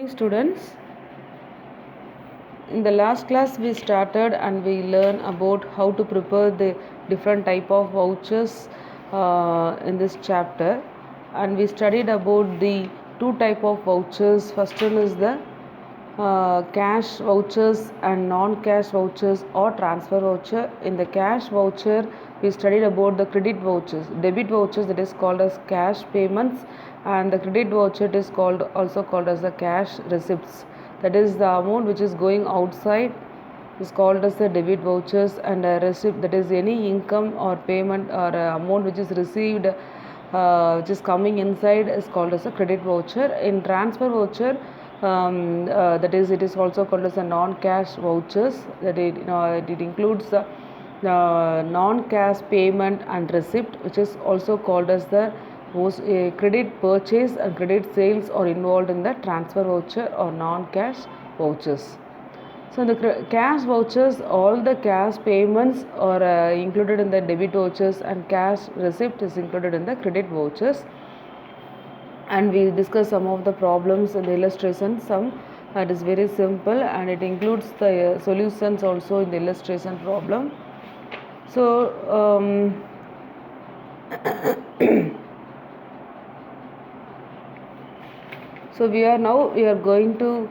Hi students, in the last class we started and we learned about how to prepare the different type of vouchers in this chapter, and we studied about the two type of vouchers. First one is the cash vouchers and non-cash vouchers or transfer voucher. In the cash voucher we studied about the credit vouchers, debit vouchers, that is called as cash payments, and the credit voucher it is called also called as the cash receipts, that is the amount which is going outside is called as the debit vouchers, and a receipt, that is any income or payment or amount which is received which is coming inside, is called as a credit voucher. In transfer voucher, that is it is also called as a non-cash vouchers, that it includes the non-cash payment and receipt, which is also called as the credit purchase and credit sales are involved in the transfer voucher or non-cash vouchers. So in the cash vouchers, all the cash payments are included in the debit vouchers, and cash receipt is included in the credit vouchers. And we discuss some of the problems in the illustration. Some that is very simple, and it includes the solutions also in the illustration problem. So so we are going to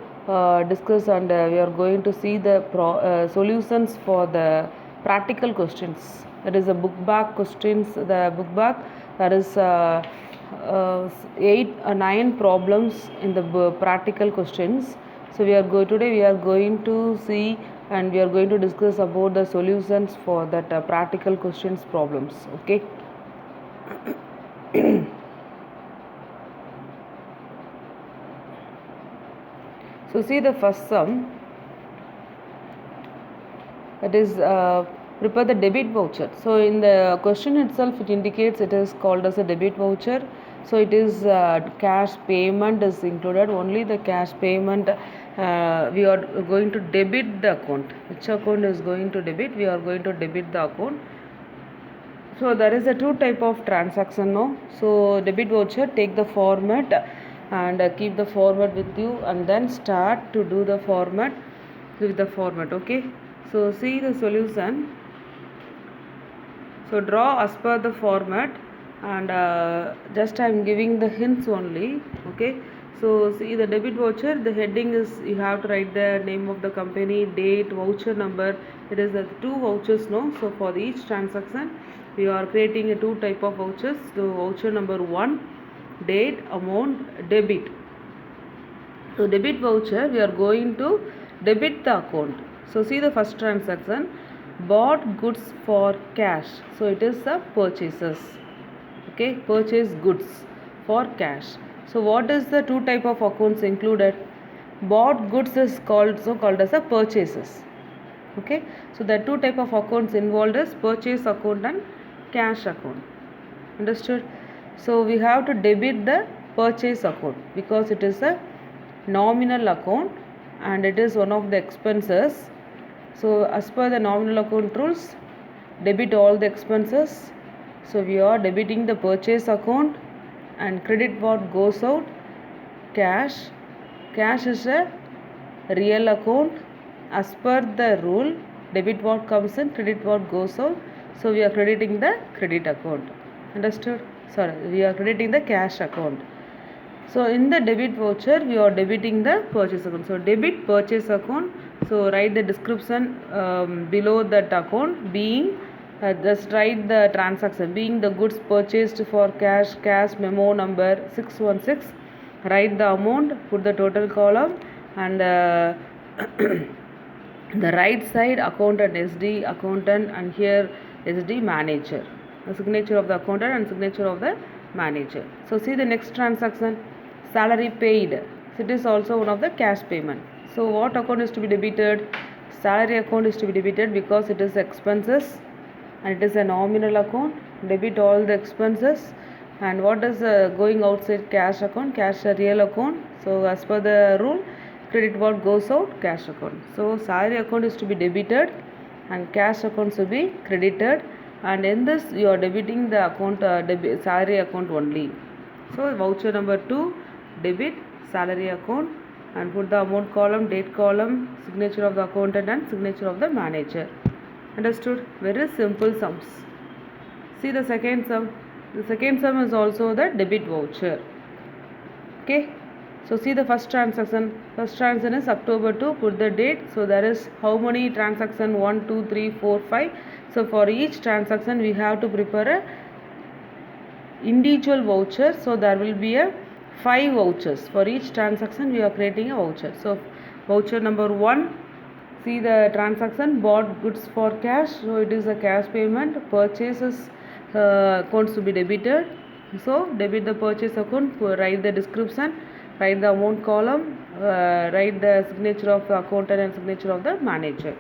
discuss, and we are going to see the solutions for the practical questions, that is the book back questions. The book back, that is 9 problems in the practical questions. So today we are going to see, and we are going to discuss about the solutions for that practical questions problems. Okay. So see the first sum, that is prepare the debit voucher. So in the question itself it indicates it is called as a debit voucher. So it is cash payment is included, only the cash payment. We are going to debit the account. Which account is going to debit? We are going to debit the account. So there is a two type of transaction now. So debit voucher, take the format and keep the format with you, and then start to do the format with the format. Okay. So see the solution. So draw as per the format, and just I am giving the hints only. Okay. So see the debit voucher, the heading is you have to write the name of the company, date, voucher number. It is the two vouchers no. So for each transaction we are creating a two type of vouchers. So voucher number 1, date, amount, debit. So debit voucher, we are going to debit the account. So see the first transaction, bought goods for cash. So it is the purchases. Okay, purchase goods for cash. So what is the two type of accounts included? Bought goods is called as a purchases. Okay, so the two type of accounts involved is purchase account and cash account. Understood? So we have to debit the purchase account because it is a nominal account and it is one of the expenses. So as per the nominal account rules, debit all the expenses. So we are debiting the purchase account and credit what goes out, cash. Cash is a real account. As per the rule, debit what comes in, credit what goes out. So we are crediting the credit account. Understood? Sorry, we are crediting the cash account. So in the debit voucher, we are debiting the purchase account. So debit purchase account. So write the description below that account, being just write the transaction, being the goods purchased for cash, cash memo number 616. Write the amount, put the total column, and the right side accountant SD accountant, and here SD manager. The signature of the accountant and signature of the manager. So see the next transaction, salary paid. So it is also one of the cash payment. So what account is to be debited? Salary account is to be debited because it is expenses and it is a nominal account. Debit all the expenses. And what is going outside? Cash account. Cash a real account. So as per the rule, credit what goes out, cash account. So salary account is to be debited and cash account to be credited, and in this you are debiting the account salary account only. So voucher number 2, debit salary account, and put the amount column, date column, signature of the accountant and signature of the manager. Understood? Very simple sums. See the second sum. The second sum is also the debit voucher. Okay. So see the first transaction. First transaction is October 2. Put the date. So there is how many transaction? 1, 2, 3, 4, 5. So for each transaction we have to prepare a individual voucher. So there will be a 5 vouchers. For each transaction we are creating a voucher. So voucher number 1. See the transaction, bought goods for cash. So it is a cash payment. Purchases accounts to be debited. So debit the purchase account. Write the description. Write the amount column. Write the signature of the accountant and signature of the manager.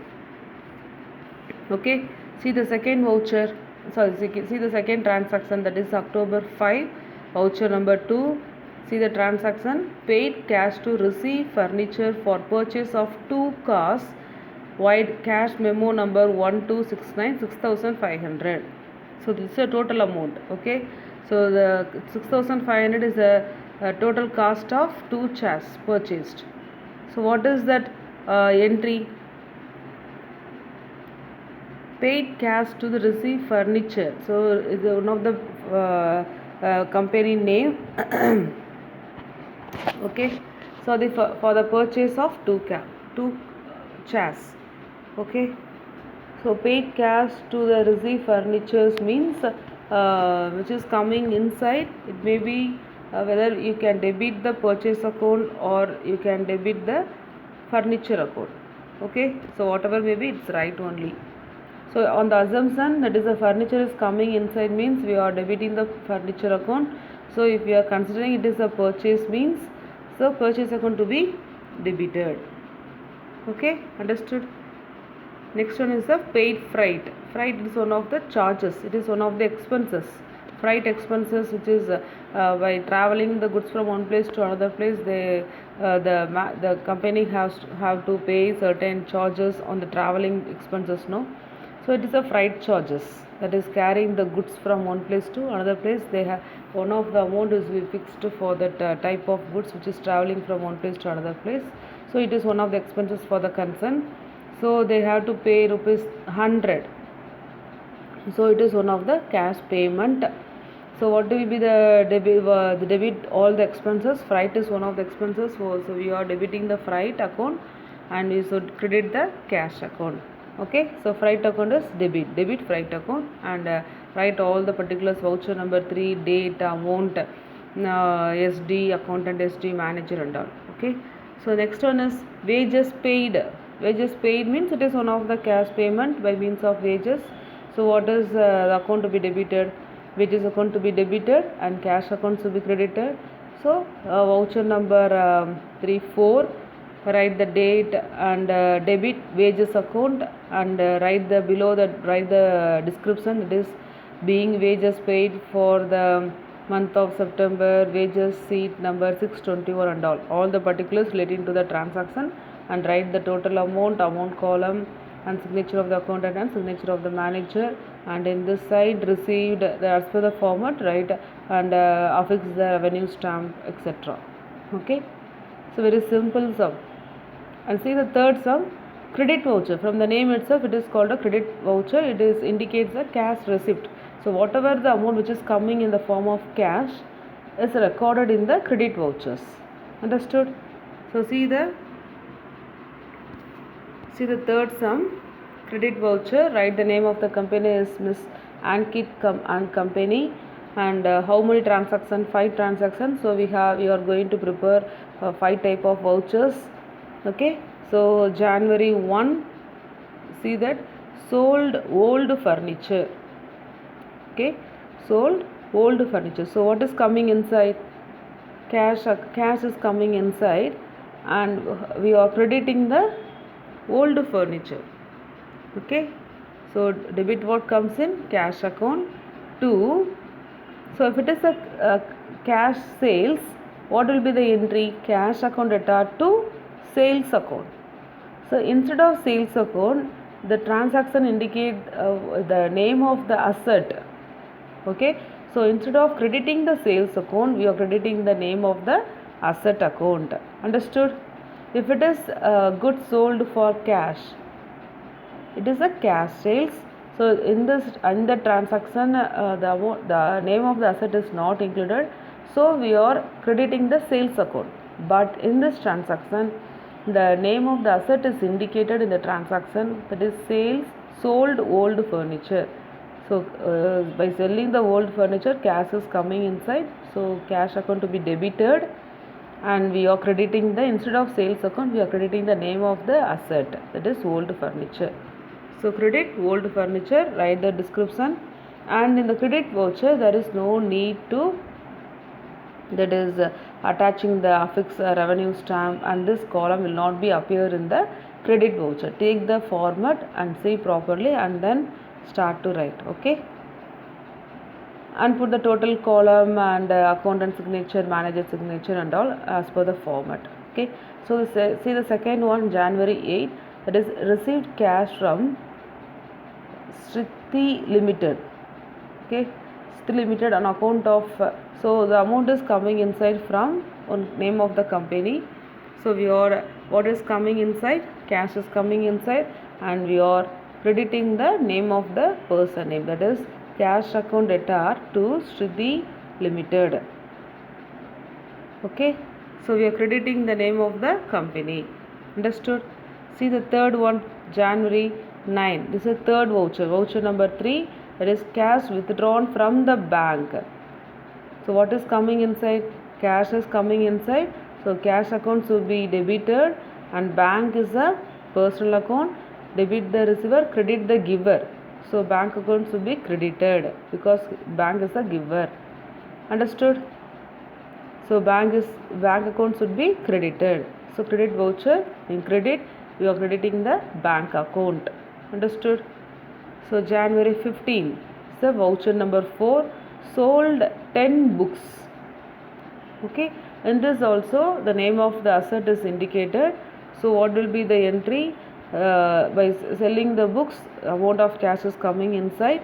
Okay. See the second voucher. Sorry. See the second transaction, that is October 5. Voucher number 2. See the transaction, paid cash to receive furniture for purchase of 2 cars. Void cash memo number 1269, 6500. So this is a total amount. Okay. So the 6500 is a total cost of 2 chairs purchased. So what is that entry? Paid cash to the receive furniture. So is one of the company name. Okay. So for the purchase of 2 chairs. Okay. So paid cash to the receive furnitures means which is coming inside. It may be whether you can debit the purchase account or you can debit the furniture account. Okay. So whatever may be, it's right only. So on the assumption that is the furniture is coming inside means we are debiting the furniture account. So if we are considering it is a purchase means, so purchase account to be debited. Okay, understood? Next one is the paid freight. Freight is one of the charges. It is one of the expenses. Freight expenses, which is by traveling the goods from one place to another place, the company have to pay certain charges on the traveling expenses. No, so it is a freight charges, that is carrying the goods from one place to another place. They have one of the amount is fixed for that type of goods which is traveling from one place to another place. So it is one of the expenses for the concern. So they have to pay rupees 100. So it is one of the cash payment. So what will be the debit all the expenses? Freight is one of the expenses. So we are debiting the freight account and we should credit the cash account. Okay, so freight account is debit freight account, and write all the particulars, voucher number 3, date, amount, SD, accountant, SD, manager and all. Okay, so next one is wages paid. Wages paid means it is one of the cash payment by means of wages. So what is the account to be debited? Wages account to be debited and cash account to be credited. So voucher number 3, 4. Write the date and debit wages account, and write the below that, write the description. It is being wages paid for the month of September, wages sheet number 621 and all the particulars relating to the transaction, and write the total amount column, and signature of the accountant and signature of the manager, and in this side received as per the format, right, and affix the revenue stamp, etc. Okay, so very simple sum. And see the third sum, credit voucher. From the name itself, it is called a credit voucher. It is indicates a cash receipt. So whatever the amount which is coming in the form of cash is recorded in the credit vouchers. Understood? So see the third sum, credit voucher. Write the name of the company is Miss Ankit and Company, and how many transactions? 5 transactions. So we are going to prepare 5 type of vouchers. Okay, so January 1, see that sold old furniture. Okay, sold old furniture. So what is coming inside? Cash is coming inside, and we are crediting the old furniture. Okay, so debit what comes in? Cash account. 2. So if it is a cash sales, what will be the entry? Cash account data to sales account. So instead of sales account, the transaction indicate the name of the asset. Okay, so instead of crediting the sales account, we are crediting the name of the asset account. Understood? If it is goods sold for cash, it is a cash sales. So in the transaction, the name of the asset is not included, so we are crediting the sales account. But in this transaction, the name of the asset is indicated in the transaction, that is sales sold old furniture. So by selling the old furniture, cash is coming inside, so cash account to be debited, and we are crediting the, instead of sales account, we are crediting the name of the asset, that is old furniture. So credit old furniture, write the description, and in the credit voucher there is no need to, that is attaching the affix revenue stamp, and this column will not be appear in the credit voucher. Take the format and see properly and then start to write. Okay, and put the total column and accountant signature, manager signature and all as per the format. Okay, so see the second one, January 8, that is received cash from Sriti Limited. Okay, Sriti Limited on account of so the amount is coming inside from on name of the company. So we are, what is coming inside, cash is coming inside, and we are crediting the name of the person name, that is cash account debtor to Sriti Limited. Okay, so we are crediting the name of the company. Understood? See the third one, January 9. This is the third voucher, voucher number 3, that is cash withdrawn from the bank. So what is coming inside? Cash is coming inside. So cash account should be debited, and bank is a personal account. Debit the receiver, credit the giver. So bank account should be credited because bank is a giver. Understood? So bank account should be credited. So credit voucher, in credit we are crediting the bank account. Understood? So January 15, so voucher number 4, sold 10 books. Okay, in this also the name of the asset is indicated. So what will be the entry? By selling the books, amount of cash is coming inside,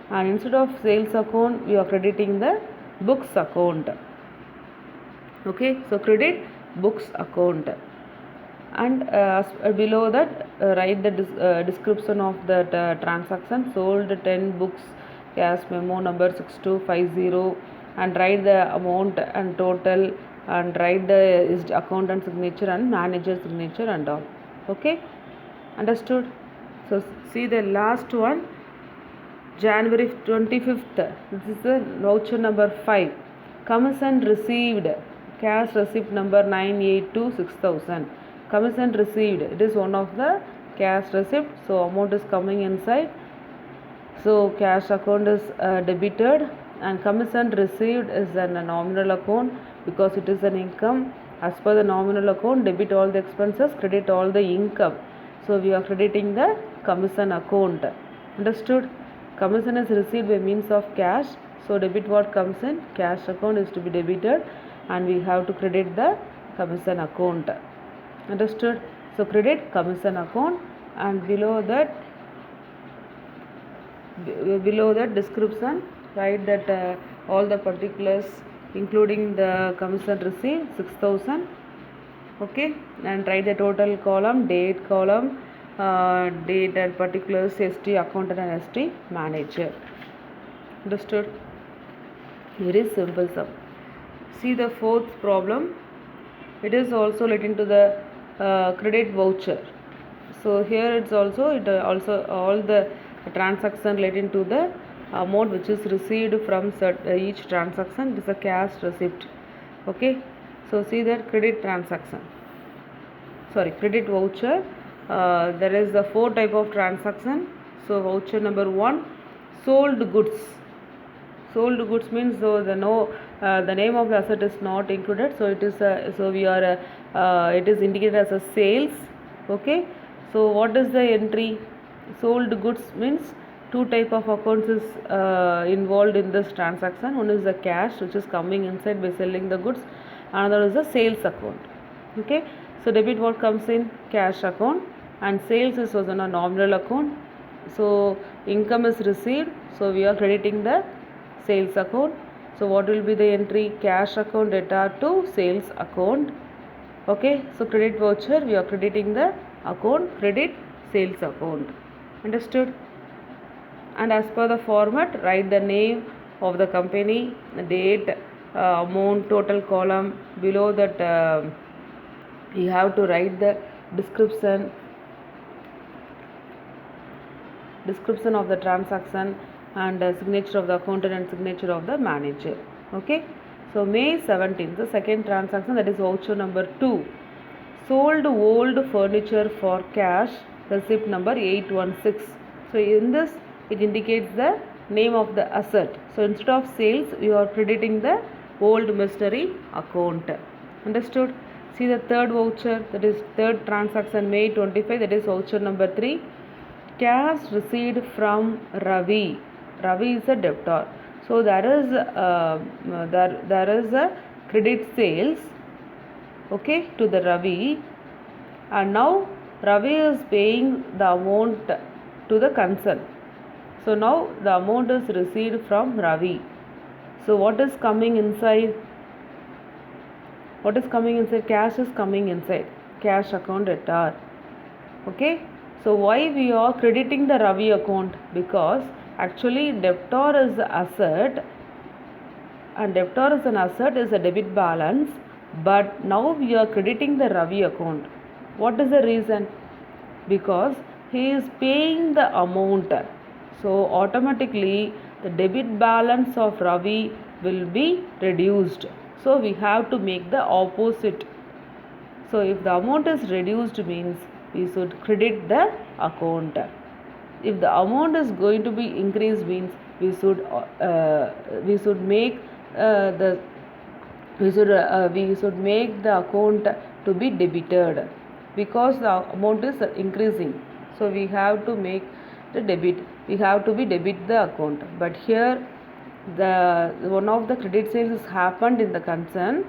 and instead of sales account we are crediting the books account. Okay, so credit books account, and below that write the description of that transaction, sold 10 books, cash memo number 6250, and write the amount and total, and write the accountant signature and manager signature and all. Okay, understood? So see the last one, January 25th, this is the voucher number 5, commission received, cash receipt number 9826000. Commission received, it is one of the cash receipt, so amount is coming inside, so cash account is debited, and commission received is a nominal account because it is an income. As per the nominal account, debit all the expenses, credit all the income, so we are crediting the commission account. Understood? Commission is received by means of cash, so debit what comes in, cash account is to be debited, and we have to credit the commission account. Understood? So credit commission account, and below that description write that all the particulars including the commission received 6000. Okay, and write the total column, date column, date and particulars, ST accountant and ST manager. Understood? Very simple sum. See the fourth problem, it is also relating to the credit voucher. So here it's also all the transaction relating to the amount which is received from each transaction, it is a cash receipt. Okay, so see that credit voucher, there is the 4 type of transaction. So voucher number 1, sold goods. Sold goods means so the name of the asset is not included, so it is it is indicated as a sales. Okay, so what is the entry? Sold goods means 2 type of accounts is involved in this transaction. One is the cash which is coming inside by selling the goods, another is the sales account. Okay, so debit what comes in, cash account, and sales is also a nominal account, so income is received, so we are crediting the sales account. So what will be the entry? Cash account debtor to sales account. Okay, so credit voucher, we are crediting the account, credit sales account. Understood? And as per the format, write the name of the company, the date, amount, total column. Below that, you have to write the description of the transaction, and signature of the accountant and signature of the manager. Okay, so May 17th, the second transaction, that is voucher number 2. Sold old furniture for cash, receipt number 816. So in this, it indicates the name of the asset. So instead of sales, we are crediting the old machinery account. Understood? See the third voucher, that is third transaction, May 25, that is voucher number 3. Cash received from Ravi. Ravi is a debtor. So there is a credit sales, okay, to the Ravi, and now Ravi is paying the amount to the concern. So now the amount is received from Ravi. So what is coming inside? What is coming inside? Cash is coming inside. Cash account debtor. Okay. So why we are crediting the Ravi account? Because actually debtor is the asset, and debtor is an asset, is a debit balance, but now we are crediting the Ravi account. What is the reason? Because he is paying the amount. So automatically the debit balance of Ravi will be reduced. So we have to make the opposite. So if the amount is reduced means we should credit the account. If the amount is going to be increased means we should make the we should make the account to be debited, because the amount is increasing. So we have to make the debit. We have to be debit the account. But here the one of the credit sales happened in the concern,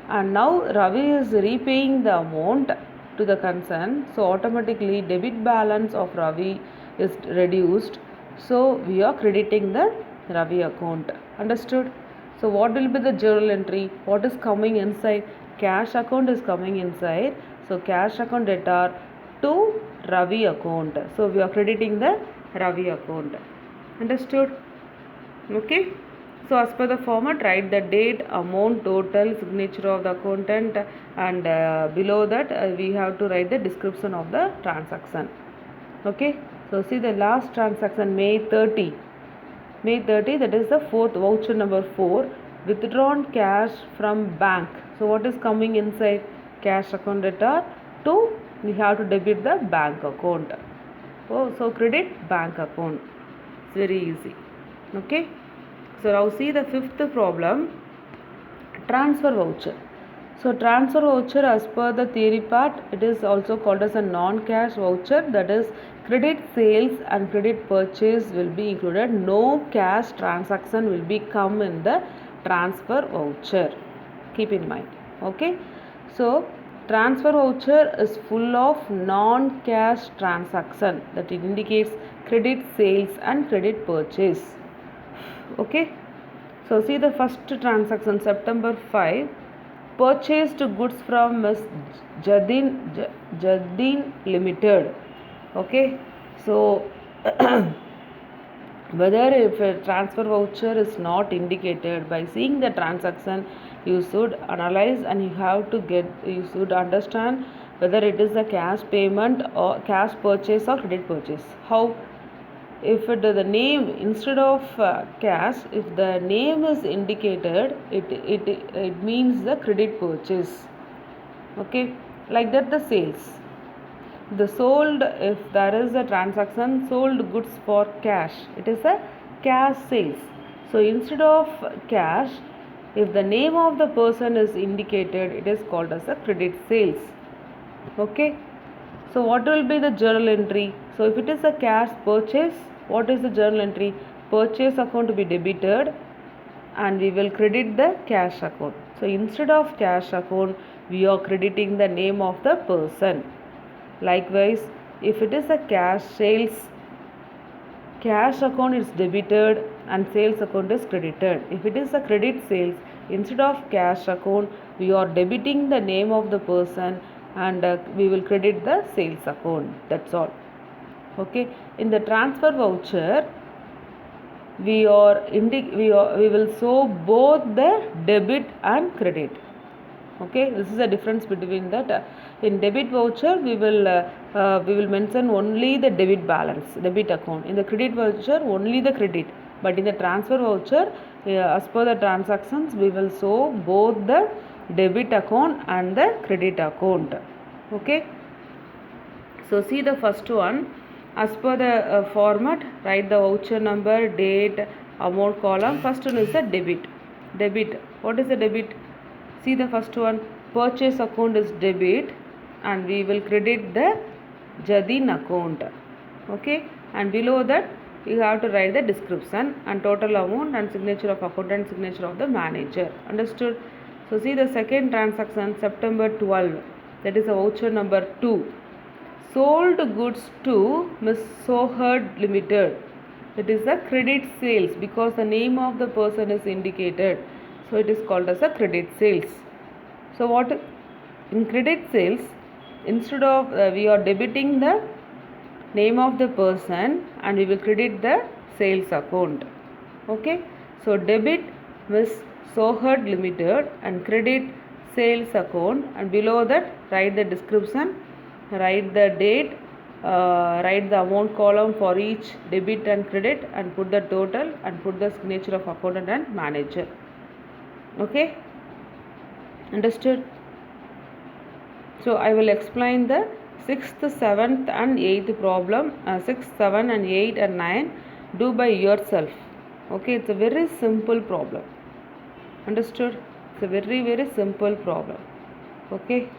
and now Ravi is repaying the amount to the concern. So automatically debit balance of Ravi is reduced. So we are crediting the Ravi account. Understood? So what will be the journal entry? What is coming inside? Cash account is coming inside. So cash account debtor to Ravi account. So we are crediting the Ravi account. Understood? Okay. So as per the format, write the date, amount, total, signature of the accountant, and below that we have to write the description of the transaction. Okay. So see the last transaction, May 30. May 30, that is the fourth voucher number 4. Withdrawn cash from bank. So what is coming inside? Cash account debtor to, we have to debit the bank account. Oh, so credit bank account. It's very easy. Okay. So now see the fifth problem, transfer voucher. So transfer voucher, as per the theory part, it is also called as a non-cash voucher. That is, credit sales and credit purchase will be included. No cash transaction will be come in the transfer voucher. Keep in mind. Okay. So transfer voucher is full of non-cash transaction, that it indicates credit sales and credit purchase. Okay. So see the first transaction, September 5, purchased goods from Ms. Jardine Limited. Okay. So whether if a transfer voucher is not indicated, by seeing the transaction you should analyze, and you should understand whether it is a cash payment or cash purchase or credit purchase. How? If the name instead of cash, if the name is indicated, it means the credit purchase. Okay, like that the sales. The sold, if there is a transaction, sold goods for cash, it is a cash sales. So instead of cash, if the name of the person is indicated, it is called as a credit sales. Okay. So what will be the journal entry? So if it is a cash purchase, what is the journal entry? Purchase account to be debited, and we will credit the cash account. So instead of cash account, we are crediting the name of the person. Likewise, if it is a cash sales, cash account is debited and sales account is credited. If it is a credit sales, instead of cash account we are debiting the name of the person, and we will credit the sales account. That's all. Okay, in the transfer voucher we will show both the debit and credit. Okay, this is the difference between that. In debit voucher we will mention only the debit account. In the credit voucher only the credit, but in the transfer voucher as per the transactions we will show both the debit account and the credit account. Okay, so see the first one. As per the format, write the voucher number, date, amount column. First one is the debit. What is the debit? See the first one, purchase account is debit, and we will credit the Jadin account. Okay, and below that you have to write the description and total amount and signature of account and signature of the manager. Understood? So see the second transaction, September 12, that is a voucher number 2. Sold goods to Miss Sohard Limited. It is a credit sales because the name of the person is indicated. So it is called as a credit sales. So what in credit sales, instead of we are debiting the name of the person and we will credit the sales account. Okay, so debit Miss Sohard Limited and credit sales account, and below that write the description, write the date, write the amount column for each debit and credit, and put the total and put the signature of accountant and manager. Okay, understood? So I will explain the 6th, 7th and 8th problem. 6, 7 and 8 and 9 do by yourself. Okay, it's a very simple problem. Understood? It's a very simple problem. Okay.